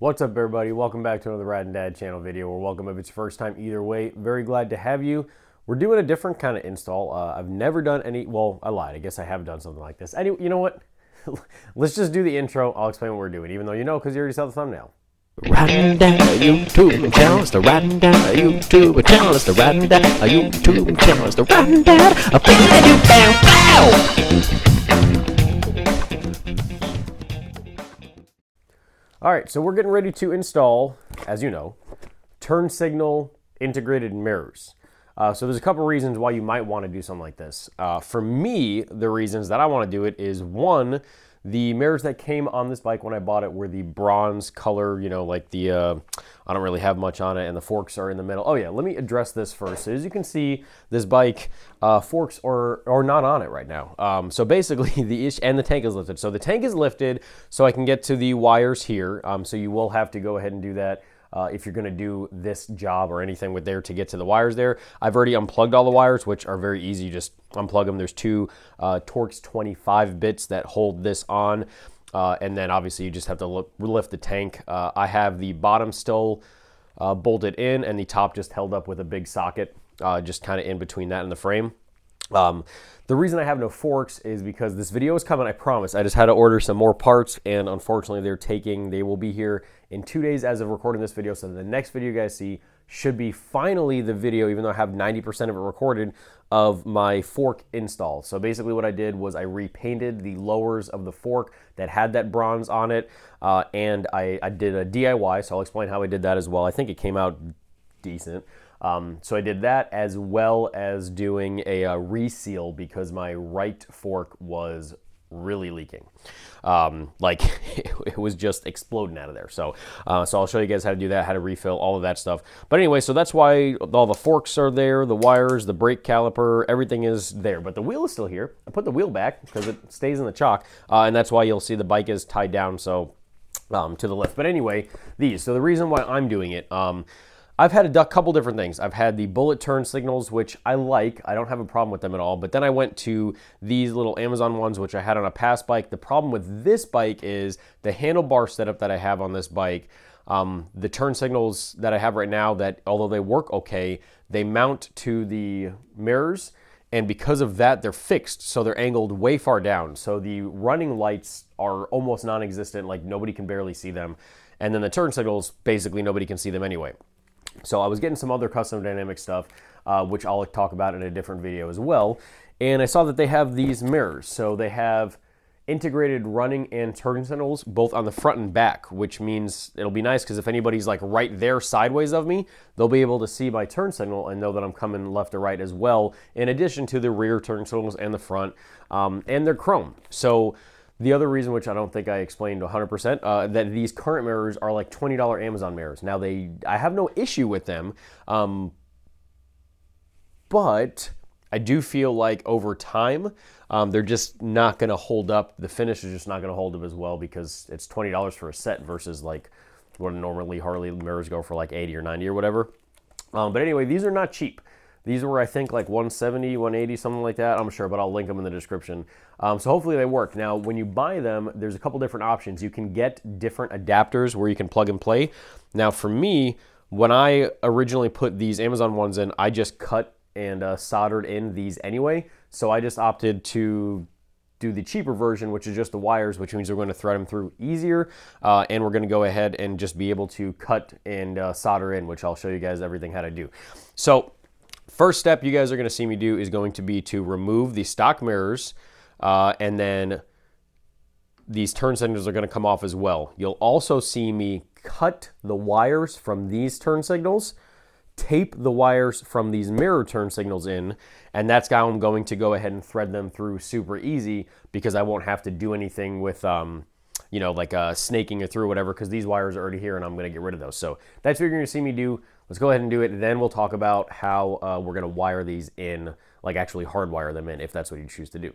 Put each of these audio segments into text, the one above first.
What's up, everybody? Welcome back to another Rad and Dad channel video, or welcome if it's your first time. Either way, very glad to have you. We're doing a different kind of install. I've never done any, well, I lied. I guess I have done something like this. Anyway, you know what? Let's just do the intro. I'll explain what we're doing, even though you know because you already saw the thumbnail. Riding down a YouTube channel, it's the riding down a YouTube channel, it's the riding down a YouTube channel, it's the riding down a thing that you found. All right, so we're getting ready to install, as you know, turn signal integrated mirrors. So there's a couple reasons why you might want to do something like this. For me, the reasons that I want to do it is, one, the mirrors that came on this bike when I bought it were the bronze color, you know, like the, I don't really have much on it, and the forks are in the middle. Oh yeah, let me address this first. So as you can see, this bike, forks are not on it right now. So basically the issue, and the tank is lifted. So the tank is lifted so I can get to the wires here. So you will have to go ahead and do that. If you're going to do this job or anything with there to get to the wires there. I've already unplugged all the wires, which are very easy. You just unplug them. There's two Torx 25 bits that hold this on. And then obviously you just have to lift the tank. I have the bottom still bolted in and the top just held up with a big socket, just kind of in between that and the frame. The reason I have no forks is because this video is coming, I promise. I just had to order some more parts, and unfortunately they will be here in 2 days as of recording this video. So the next video you guys see should be finally the video, even though I have 90% of it recorded, of my fork install. So basically what I did was I repainted the lowers of the fork that had that bronze on it, and I did a DIY, so I'll explain how I did that as well. I think it came out decent. So I did that, as well as doing a reseal because my right fork was really leaking. Like it was just exploding out of there. So I'll show you guys how to do that, how to refill, all of that stuff. But anyway, so that's why all the forks are there, the wires, the brake caliper, everything is there. But the wheel is still here. I put the wheel back because it stays in the chock, and that's why you'll see the bike is tied down so to the lift. But anyway, so the reason why I'm doing it, I've had a couple different things. I've had the bullet turn signals, which I like. I don't have a problem with them at all. But then I went to these little Amazon ones, which I had on a past bike. The problem with this bike is the handlebar setup that I have on this bike. The turn signals that I have right now, that although they work okay, they mount to the mirrors. And because of that, they're fixed, so they're angled way far down. So the running lights are almost non-existent, like nobody can barely see them. And then the turn signals, basically nobody can see them anyway. So I was getting some other custom dynamic stuff, which I'll talk about in a different video as well. And I saw that they have these mirrors. So they have integrated running and turn signals both on the front and back, which means it'll be nice because if anybody's like right there sideways of me, they'll be able to see my turn signal and know that I'm coming left or right as well, in addition to the rear turn signals and the front, and they're chrome. So the other reason, which I don't think I explained 100%, that these current mirrors are like $20 Amazon mirrors. Now I have no issue with them, but I do feel like over time, they're just not gonna hold up. The finish is just not gonna hold up as well because it's $20 for a set versus like what normally Harley mirrors go for, like 80 or 90 or whatever. But anyway, these are not cheap. These were, I think, like 170, 180, something like that. I'm sure, but I'll link them in the description. So hopefully they work. Now, when you buy them, there's a couple different options. You can get different adapters where you can plug and play. Now, for me, when I originally put these Amazon ones in, I just cut and soldered in these anyway. So I just opted to do the cheaper version, which is just the wires, which means we're going to thread them through easier. And we're going to go ahead and just be able to cut and solder in, which I'll show you guys everything how to do. So first step you guys are going to see me do is going to be to remove the stock mirrors, and then these turn signals are going to come off as well. You'll also see me cut the wires from these turn signals, tape the wires from these mirror turn signals in, and that's how I'm going to go ahead and thread them through super easy because I won't have to do anything with you know, like snaking it through or whatever, because these wires are already here and I'm going to get rid of those. So that's what you're going to see me do. Let's go ahead and do it. Then we'll talk about how we're going to wire these in, like actually hardwire them in, if that's what you choose to do.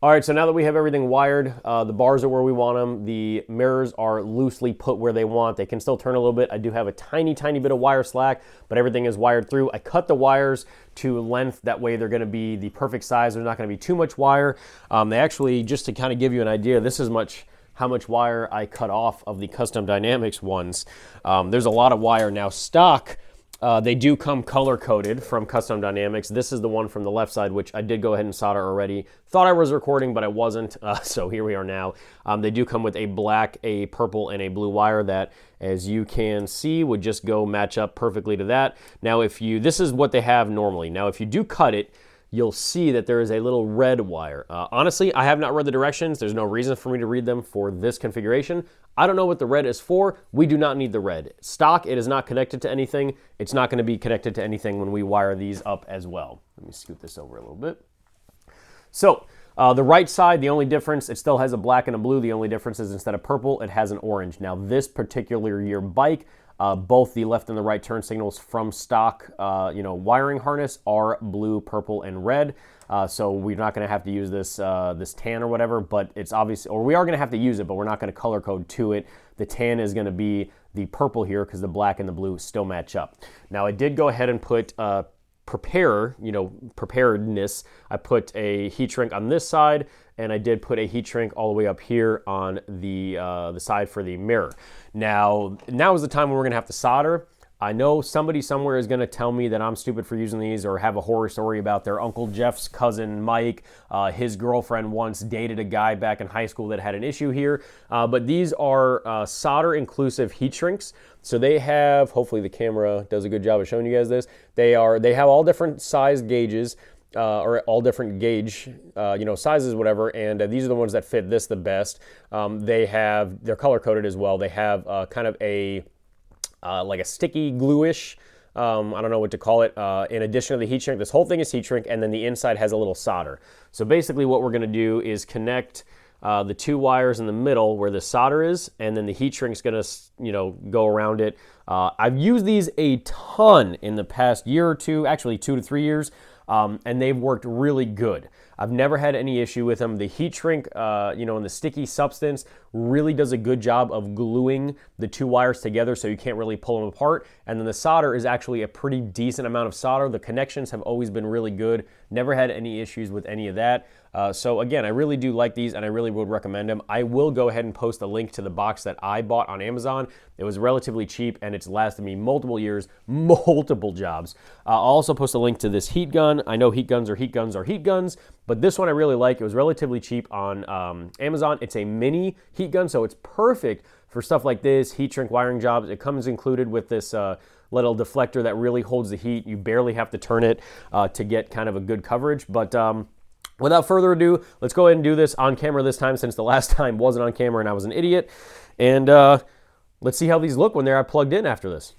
All right, so now that we have everything wired, the bars are where we want them. The mirrors are loosely put where they want. They can still turn a little bit. I do have a tiny, tiny bit of wire slack, but everything is wired through. I cut the wires to length. That way they're gonna be the perfect size. There's not gonna be too much wire. They actually, just to kind of give you an idea, this is how much wire I cut off of the Custom Dynamics ones. There's a lot of wire. Now stock, they do come color-coded from Custom Dynamics. This is the one from the left side, which I did go ahead and solder already. Thought I was recording, but I wasn't, so here we are now. They do come with a black, a purple, and a blue wire that, as you can see, would just go match up perfectly to that. Now, this is what they have normally. Now, if you do cut it, you'll see that there is a little red wire. Honestly, I have not read the directions. There's no reason for me to read them for this configuration. I don't know what the red is for. We do not need the red. Stock, it is not connected to anything. It's not gonna be connected to anything when we wire these up as well. Let me scoot this over a little bit. So, the right side, the only difference, it still has a black and a blue. The only difference is instead of purple, it has an orange. Now, this particular year bike, both the left and the right turn signals from stock, wiring harness are blue, purple, and red. So we're not going to have to use this this tan or whatever, but it's obvious, or we are going to have to use it, but we're not going to color code to it. The tan is going to be the purple here because the black and the blue still match up. Now I did go ahead and put preparedness. I put a heat shrink on this side, and I did put a heat shrink all the way up here on the side for the mirror. Now is the time when we're gonna have to solder. I know somebody somewhere is gonna tell me that I'm stupid for using these, or have a horror story about their Uncle Jeff's cousin Mike. His girlfriend once dated a guy back in high school that had an issue here. But these are solder inclusive heat shrinks. So they have, hopefully the camera does a good job of showing you guys this. They have all different size gauges, or all different gauge, sizes, whatever. And these are the ones that fit this the best. They're color coded as well. They have kind of a like a sticky glue-ish, I don't know what to call it, in addition to the heat shrink. This whole thing is heat shrink, and then the inside has a little solder. So basically what we're gonna do is connect the two wires in the middle where the solder is, and then the heat shrink's gonna, go around it. I've used these a ton in the past year or two, actually 2 to 3 years, and they've worked really good. I've never had any issue with them. The heat shrink, and the sticky substance really does a good job of gluing the two wires together so you can't really pull them apart. And then the solder is actually a pretty decent amount of solder. The connections have always been really good. Never had any issues with any of that. So again, I really do like these, and I really would recommend them. I will go ahead and post a link to the box that I bought on Amazon. It was relatively cheap, and it's lasted me multiple years, multiple jobs. I'll also post a link to this heat gun. I know heat guns are heat guns are heat guns, but this one I really like. It was relatively cheap on Amazon. It's a mini heat gun, so it's perfect for stuff like this, heat shrink wiring jobs. It comes included with this little deflector that really holds the heat. You barely have to turn it to get kind of a good coverage. But without further ado, let's go ahead and do this on camera this time, since the last time wasn't on camera and I was an idiot. And let's see how these look when they're plugged in after this.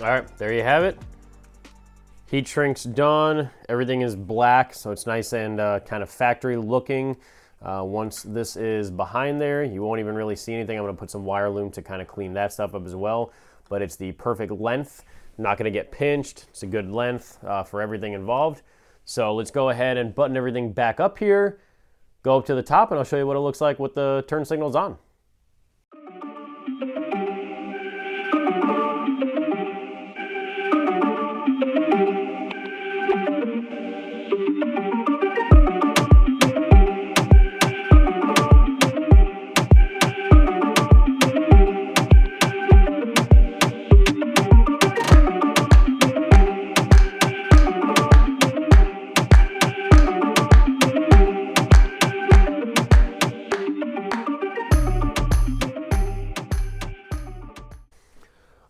All right, there you have it. Heat shrink's done. Everything is black, so it's nice and kind of factory looking. Once this is behind there, you won't even really see anything. I'm gonna put some wire loom to kind of clean that stuff up as well, but it's the perfect length. Not gonna get pinched. It's a good length for everything involved. So let's go ahead and button everything back up here, go up to the top, and I'll show you what it looks like with the turn signals on.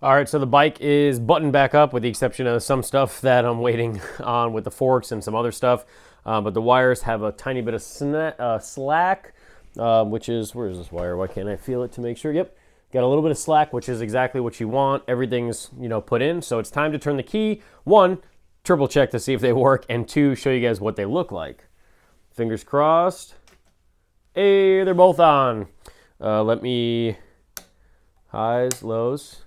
All right, so the bike is buttoned back up with the exception of some stuff that I'm waiting on with the forks and some other stuff. But the wires have a tiny bit of slack, which is, where is this wire? Why can't I feel it to make sure? Yep, got a little bit of slack, which is exactly what you want. Everything's, put in. So it's time to turn the key. One, triple check to see if they work, and two, show you guys what they look like. Fingers crossed. Hey, they're both on. Let me, highs, lows.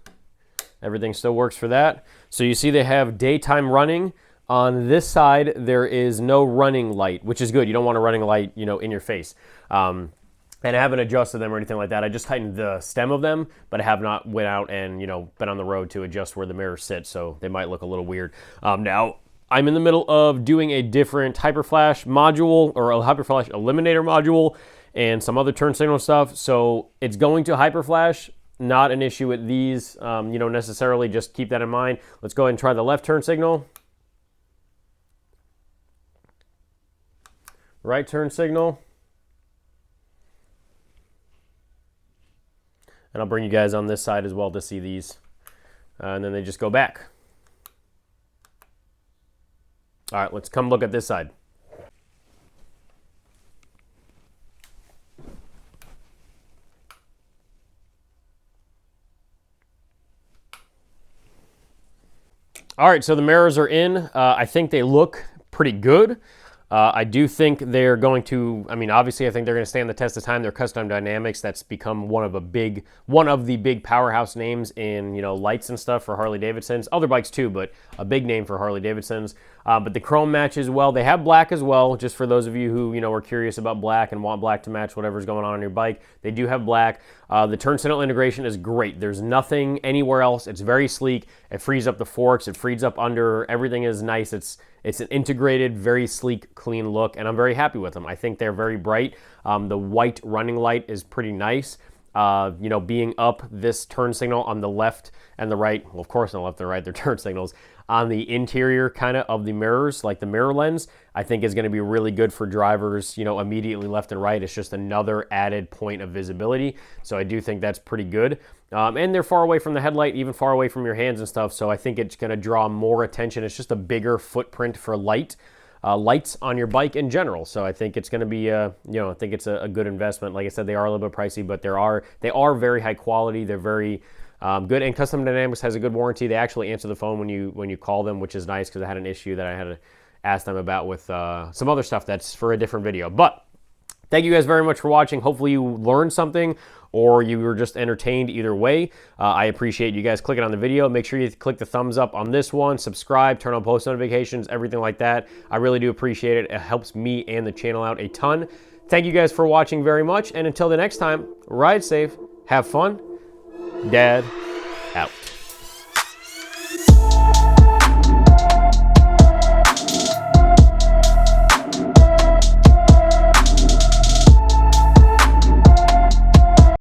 Everything still works for that. So you see they have daytime running. On this side, there is no running light, which is good. You don't want a running light, in your face. And I haven't adjusted them or anything like that. I just tightened the stem of them, but I have not went out and, been on the road to adjust where the mirrors sit, so they might look a little weird. Now, I'm in the middle of doing a different Hyperflash module, or a Hyperflash eliminator module, and some other turn signal stuff. So it's going to Hyperflash. Not an issue with these, necessarily. Just keep that in mind. Let's go ahead and try the left turn signal. Right turn signal. And I'll bring you guys on this side as well to see these. And then they just go back. All right, let's come look at this side. All right, so the mirrors are in. I think they look pretty good. I do think they're going to, obviously I think they're going to stand the test of time. They're custom dynamics. That's become one of the big powerhouse names in, lights and stuff for Harley Davidsons. Other bikes too, but a big name for Harley Davidsons. But the chrome matches well. They have black as well, just for those of you who, are curious about black and want black to match whatever's going on your bike. They do have black. The turn signal integration is great. There's nothing anywhere else. It's very sleek. It frees up the forks. It frees up under. Everything is nice. It's an integrated, very sleek, clean look, and I'm very happy with them. I think they're very bright. The white running light is pretty nice. Being up this turn signal on the left and the right, well, of course on the left and the right, they're turn signals. On the interior kind of the mirrors, like the mirror lens, I think is going to be really good for drivers, immediately left and right. It's just another added point of visibility. So I do think that's pretty good. And they're far away from the headlight, even far away from your hands and stuff. So I think it's going to draw more attention. It's just a bigger footprint for lights on your bike in general. So I think it's going to be, I think it's a good investment. Like I said, they are a little bit pricey, but they are very high quality. They're very good, and Custom Dynamics has a good warranty. They actually answer the phone when you call them, which is nice because I had an issue that I had to ask them about with some other stuff that's for a different video. But thank you guys very much for watching. Hopefully you learned something or you were just entertained either way. I appreciate you guys clicking on the video. Make sure you click the thumbs up on this one, subscribe, turn on post notifications, everything like that. I really do appreciate it. It helps me and the channel out a ton. Thank you guys for watching very much, and until the next time, ride safe, have fun. Dad